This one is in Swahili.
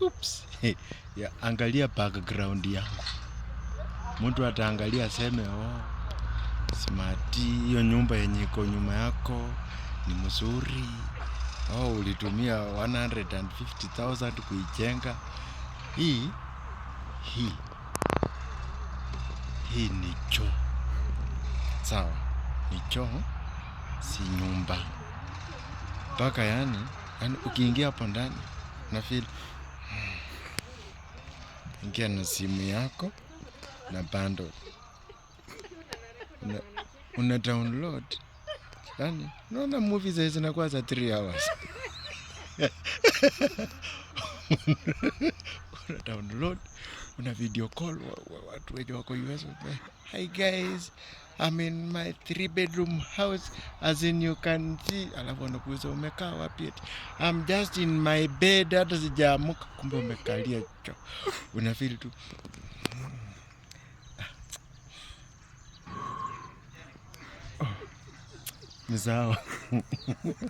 Oops. Ya, angalia background yangu. Mtu ataangalia aseme, oh, Smarty, hiyo nyumba yenye iko nyuma yako ni mzuri. Oh, ulitumia 150,000 kuijenga. Hii ni choo. Sawa, ni choo, si nyumba. Mpaka yani ukiingia hapo ndani na feel ingia na simu yako na bundle. Una download. Yani, unaona movies zinakuwa za 3 hours. Una download, una video call watu wenye wako US. Hi guys, I'm in my 3-bedroom house, as in you can see. Alafu wanakuuliza umekaa wapi? I'm just in my bed, hata sijaamuka. Kumbe umekalia choo. Una feel tu ni sawa.